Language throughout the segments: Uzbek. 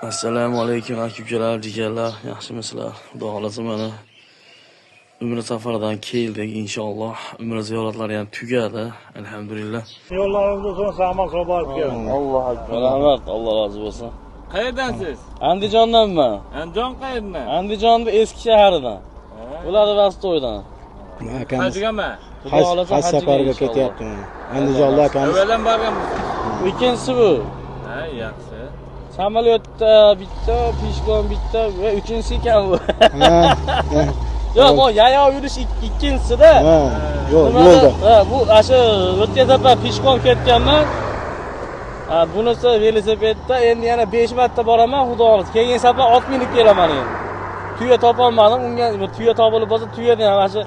Assalomu alaykum aka-ukalar, jigarlar, yaxshimisizlar? Xudo xolasa mana Umra safaridan keldik inshaalloh. Umra ziyoratlari ham tugadi, alhamdulillah. Yo'llaringiz uzun, sog'lom borib keling. Alloh akbar. Rahmat, Alloh rozi bo'lsin. Qayerdansiz? Andijondanman. Andijon qayerdan? Andijonning eski shaharidan. Ular Vastoydan. Akamiz Hajgami? Xudo xolasa haj safariga ketyapti. Andijonda akamiz. Avvaldan borganmisiz? Ikkinchisi bu. Ha, yaxshi. Samolyotda bitta, pishkon bitta va uchinchisi ekan bu. Ha. Yo'q, bu yayov yurish ikkinchisida. Ha. Yo'lda. Ha, bu asha o'tgan safar pishkon ketganman. Bunisi velosipedda, endi yana 5 marta boraman, xudo xolasa. Keyingi safar ot minib kelaman endi. Tuya topolmadim, unga tuya topilib bo'lsa, tuyadan ham asha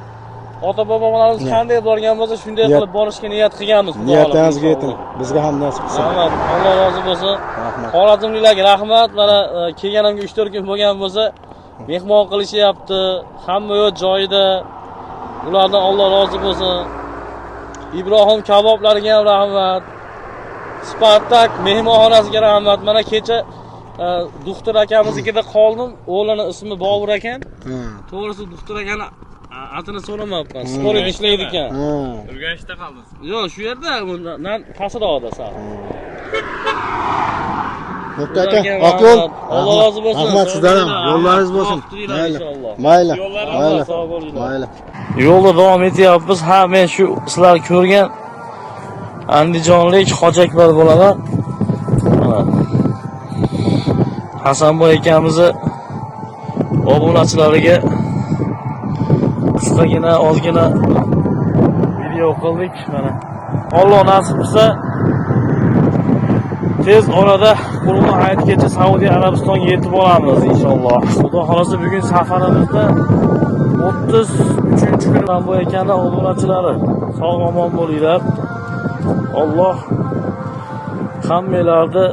ota-bobolarimiz qanday borgan bo'lsa, shunday qilib borishga niyat qilganmiz, xudo xolasa. Niyatingizga yeting. Bizga ham nasib qilsin. Rahmat, Alloh rozi bo'lsin. Rahmat. Xorazmliklarga rahmat. Mana kelganimga 3-4 kun bo'lgan bo'lsa, mehmon qilishyapti. Hamma yo'q joyida. Ulardan Alloh rozi bo'lsin. Ibrohim kaboblariga ham rahmat. Spartak mehmonxonasiga rahmat. Mana kecha doktor akamiznikida qoldim. O'g'lining ismi Bobur ekan. To'g'risi doktor akani atini so'ramabman. Sportda ishlaydi ekan. Urganchda qoldingiz. Yo'q, shu yerda bundan pastroqda sal. Bo'pti aka, oq yo'l. Alloh rozi bo'lsin. Rahmat sizdan ham. Yo'llaringiz bo'lsin. Mayli. Mayli. Mayli. Yo'lda davom etyapmiz. Ha, men shu sizlar ko'rgan andijonlik Hoji Akbar bolalar. Mana Hasanboy akamizni obunachilariga qisqagina, ozgina video qildik. Mana Alloh nasib qilsa tez orada Qur'on hayitgacha Saudiya Arabistonga yetib olamiz inshaalloh. Xudo xolasa bugun safarimizda 33-kuni bu ekanlar obunachilari. Sog' omon bo'linglar. Alloh hammalarni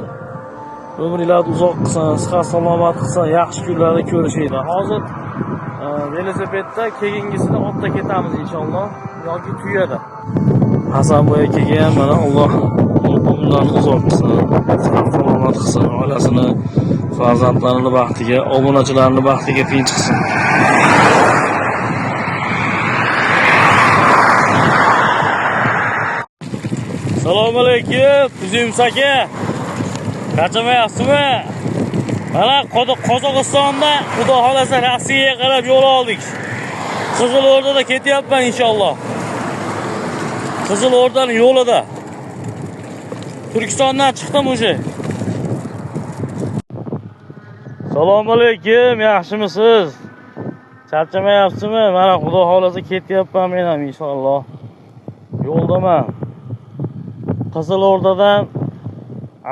umringizni uzoq qilsin, sihat salomat qilsin, yaxshi kunlarni ko'rishinglar. Hozir velosipedda, keyingisida otda ketamiz inshaalloh yoki tuyada. Hasanboy akaga ham mana Alloh umrlarini uzoq qilsin, sihat salomat qilsin, oilasini, farzandlarini baxtiga, obunachilarini baxtiga tinch qilsin. Assalomu alaykum, Uzimiz aka. Qachamayapsizmi? Mana Qozog'istonda xudo xolasa Rossiyaga qarab yo'l oldik. Qizilo'rdada ketyapman inshaalloh. Qizilo'rdaning yo'lida. Turkistondan chiqdim o'sha. Assalomu alaykum, yaxshimisiz? Charchamayapsizmi? Mana xudo xolasa ketyapman men ham inshaalloh. Yo'ldaman. Qizilo'rdadan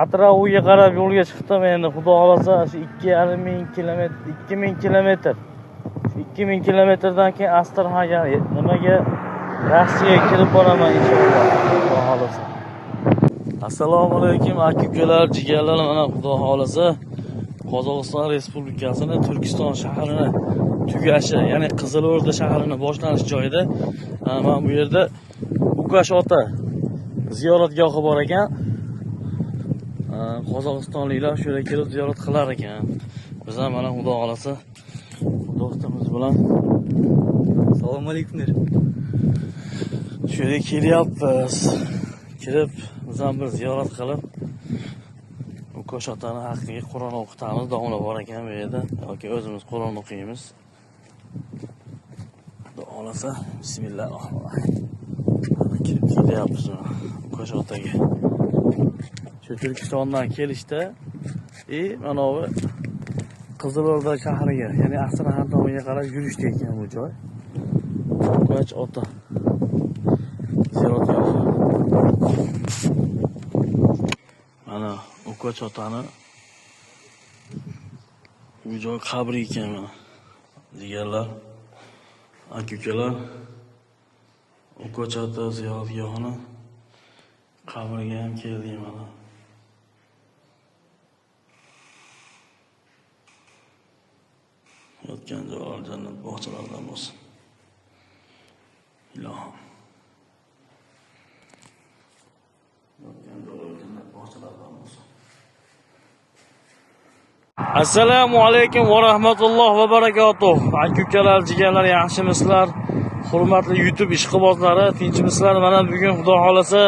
Atrofiga qarab yo'lga chiqdim endi. Xudo xolasa shu 2,5 kilometr, 2000 kilometr. 2000 kilometrdan keyin Astraxanga, nimaga Rossiyaga kirib boraman inshaalloh. Xudo xolasa. Assalomu alaykum aka-ukalar, jigarlar. Mana xudo xolasa Qozog'iston Respublikasining Turkiston shahrini tugashi, ya'ni Qizilo'rda shahrining boshlanish joyida mana bu yerda Ukash ota ziyoratgohi bor ekan. Qozog'istonliklar shu yerga kelib ziyorat qilar ekan. Biz ham mana xudo xolasa do'stimiz bilan assalomu alaykum der. Shu yerga kelyapmiz. Kirib, biz ham bir ziyorat qilib, Ukash otani haqiqiy Qur'on o'qitamiz, domla bor ekan bu yerda yoki o'zimiz Qur'on o'qiymiz. Xudo xolasa, bismillahirrohmanirrohim. Mana kirib kelyapmiz Ukash otaga. Shu Turkistondan kelishda mana bu Qizilo'rda shahriga, ya'ni Astraxan tomonga qarab yurishdi ekan bu joy. Ukash ota ziyoratgohi. Mana Ukash otani bu joy qabri ekan mana. Jigarlar, aka-ukalar, Ukash ota ziyoratgohini qabriga ham keldik mana. Yotgan joylar jannat bog'chalaridan bo'lsin. Ilohim. Yotgan joylar jannat bog'chalaridan bo'lsin. Assalomu alaykum va rahmatullohi va barakatuh. Aka-ukalar, jigarlar, yaxshimisizlar? Hurmatli YouTube ishqibozlari, tinchmisizlar? Mana bugun Xudo xolasa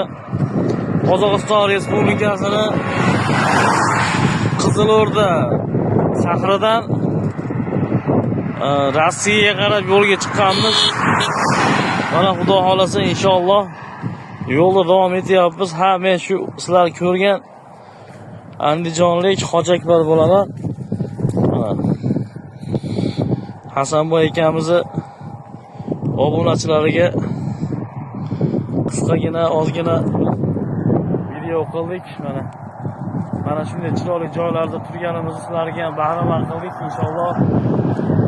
Qozog'iston Respublikasining Qizilo'rda shahridan Rossiyaga qarab yo'lga chiqqanmiz. Mana Xudo xolasa inshaalloh yo'lda davom etyapmiz. Ha, men shu sizlar ko'rgan andijonlik Hoji Akbar bo'laman. Hasanboy akamizni obunachilariga qisqagina ozgina video qildik. Mana shunday chiroyli joylarda turganimizni sizlarga ham bahramand qildik. Inshaalloh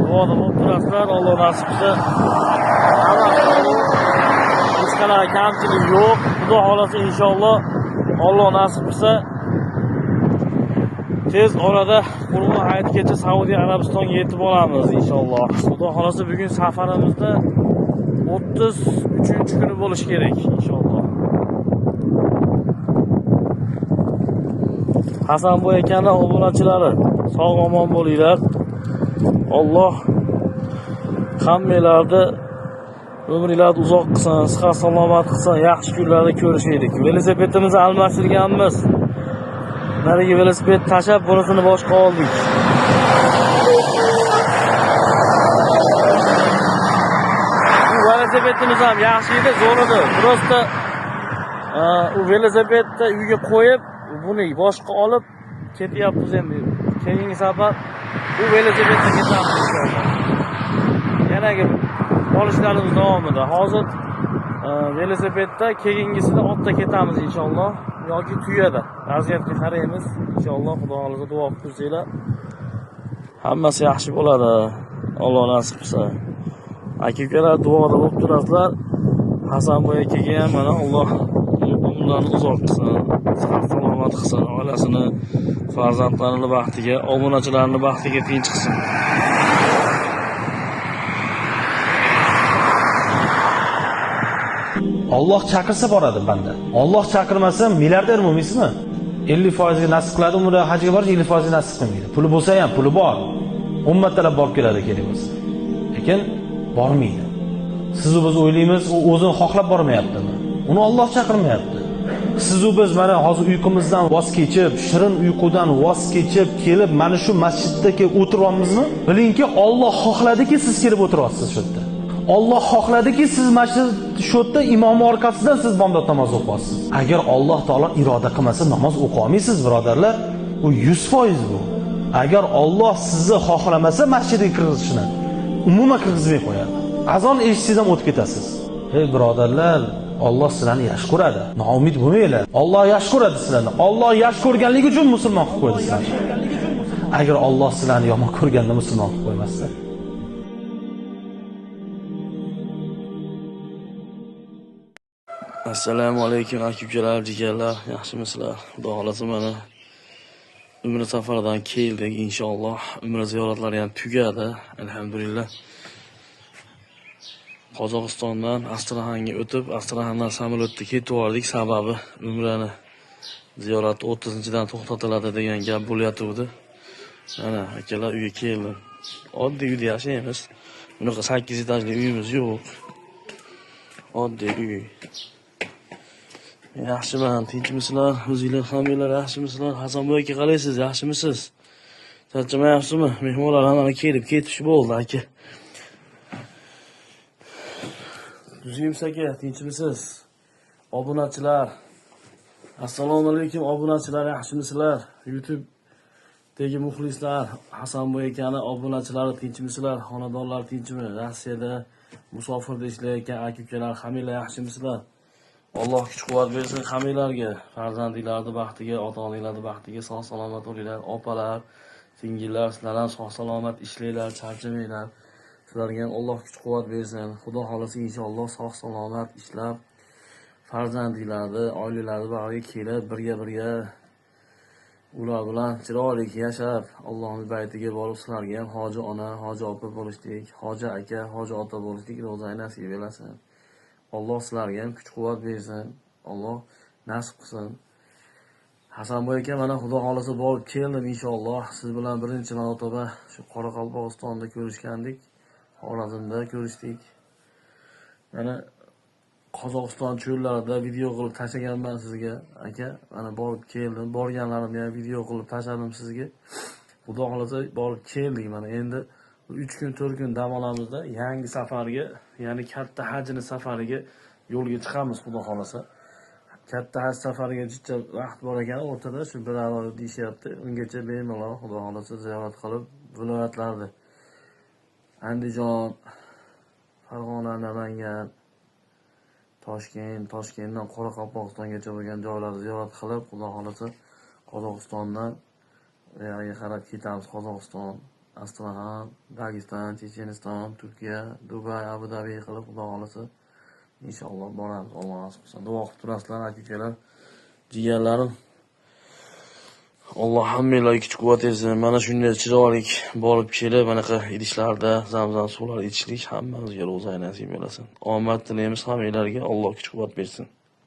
duoda bo'lib turasizlar. Alloh nasib qilsa hech qanaqa kamchilik yo'q. Xudo xolasa inshaalloh Alloh nasib qilsa tez orada Qurban hayitigacha Saudiya Arabistonga yetib olamiz inshaalloh. Xudo xolasa bugun safarimizda 33-kuni bo'lish kerak inshaalloh. Hasanboy akaning obunachilari sog' omon bo'linglar. Alloh hammalarni umringizni uzoq qilsin, sihat salomat qilsin, yaxshi kunlarda ko'rishaylik. Velosipedimizni almashtirganmiz. Narigi velosiped tashab, bunisini boshqa oldik. Bu velosipedimiz ham yaxshi edi, zo'r edi. Prosta u velosipedni uyga qo'yib, buni boshqa olib ketyapmiz endi. Keyingi safar bu velosipedda ketamiz inshaalloh. Yanaga olishlarimiz davomida. Hozir velosipedda, keyingisida otda ketamiz inshaalloh. Yoki tuyada. Vaziyatga qaraymiz. Inshaalloh Xudo xolasa duo qilib tursanglar, hammasi yaxshi bo'ladi. Alloh nasib qilsa. Aka-ukalar duoda bo'lib turasizlar. Hasanboy akaga ham mana Alloh umrlarini uzoq qilsin, sihat salomat qilsin, oilasini, farzandlarini baxtiga, obunachilarini baxtiga tinch qilsin. Alloh chaqirsa boradi banda. Alloh chaqirmasa milliarder bo'lmaysizmi? 50% ga nasib qiladi, umra hajga borish 50% ga nasib qilmaydi. Puli bo'lsa ham, puli bor. Ummatlab borib keladi kerak bo'lsa. Lekin bormaydi. Siz biz o'ylaymiz, u o'zini xohlab bormayaptimi? Uni Alloh chaqirmayapti. Siz biz mana hozir uyqumizdan voz kechib, shirin uyqudan voz kechib kelib, mana shu masjidda kelib o'tiryapmizmi? Bilingki, Alloh xohladiki siz kelib o'tiryapsiz shu yerda. Alloh xohladiki siz masjid shu yerda imom orqasidan siz bomdod namoz o'qiyapsiz. Agar Alloh taolo iroda qilmasa namoz o'qiy olmaysiz, birodarlar. U 100% bu. Agar Alloh sizni xohlamasa masjidga kirishni umuman kirgizmay qo'yadi. Azon eshitsangiz ham o'tib ketasiz. Ey birodarlar, Alloh sizlarni yaxshi ko'radi. Noumid bo'lmanglar. Alloh yaxshi ko'radi sizlarni. Alloh yaxshi ko'rganligi uchun musulmon qilib qo'ydi sizlarni. Agar Alloh sizlarni yomon ko'rganda musulmon qilib qo'ymasa, Assalomu alaykum aka-ukalar, jigarlar, yaxshimisizlar? Xudo xolasa mana umra safaridan keldik inshaalloh. Umra ziyoratlari ham tugadi, alhamdulillah. Qozog'istondan Astraxanga o'tib, Astraxandan samolyotda ketib oldik. Sababi umrani ziyorati 30-dan to'xtatiladi degan gap bo'layotgandi. Mana akalar uyga keldim. Oddiy uyda yashaymiz. Bunaqa 8 etajli uyimiz yo'q. Oddiy uy. Yaxshiman, tinchmisizlar? O'zinglar hammalar yaxshimisizlar? Hasanboy aka qalaysiz? Yaxshimisiz? Charchamayapsizmi? Mehmonlar hamma kelib ketib bo'ldi aka. Tuzimsiz aka, tinchmisiz? Obunachilar. Assalomu alaykum obunachilar, yaxshimisizlar? YouTube'dagi muxlislar, Hasanboy akani obunachilari tinchmisizlar? Xonadonlar tinchmi? Rossiyada musofirda ishlayotgan aka-ukalar hammalar yaxshimisizlar? Alloh kuch-quvvat bersin hammalarga, farzandinglarning baxtiga, ota-onanglarning baxtiga sog' salomat bo'linglar. Opalar, singillar, sizlar ham sog' salomat ishlanglar, charchamanglar. Sizlarga ham Alloh kuch-quvvat bersin. Xudo xolasa inshaalloh sog' salomat ishlab, farzandinglarni, oilalarni bag'riga kelib, birga ular bilan chiroyli yashab, Allohning baytiga borib, sizlarga ham hoji ona, hoji opa bo'lishdik, hoji aka, hoji ota bo'lishdik, ro'za nasib etasin. Alloh sizlarga ham kuch-quvvat bersin. Alloh nasib qilsin. Hasanboy aka, mana xudo xolasa borib keldim inshaalloh. Siz bilan birinchi marotaba shu Qoraqalpog'istonda ko'rishgandik. Xorazmda ko'rishdik. Mana Qozog'iston cho'llarida video qilib tashlaganman sizga, aka. Mana borib keldim. Borganlarimni ham video qilib tashladim sizga. Xudo xolasa borib keldik. Mana endi 3 kun 4 kun dam olamizda yangi safarga, ya'ni katta hajni safariga yo'lga chiqamiz xudo xolasa. Katta haj safariga juda vaqt bor ekan, o'rtada shu bir aro deyishyapti. Ungacha bemalol xudo xolasa ziyorat qilib viloyatlarda Andijon, Farg'ona, Namangan, Toshkentdan Qoraqalpog'istongacha bo'lgan joylarni ziyorat qilib, xudo xolasa Qozog'istondan uyoqqa qarab ketamiz. Qozog'iston, Astraxan, Dagestan, Checheniston, Turkiya, Dubay, Abu Dabi qilib xudo xolasa inshaalloh boramiz. Alloh nasib qilsa. Duo qilib turasizlar aka-ukalar, jigarlarim. Alloh hammalarga kuch-quvvat bersin. Mana shunday chiroyli borib kelib, manaqa idishlarda zamzam suvlar ichishlik hammamizga ro'za nasib etsin. Omad tilaymiz hammalarga. Alloh kuch-quvvat bersin.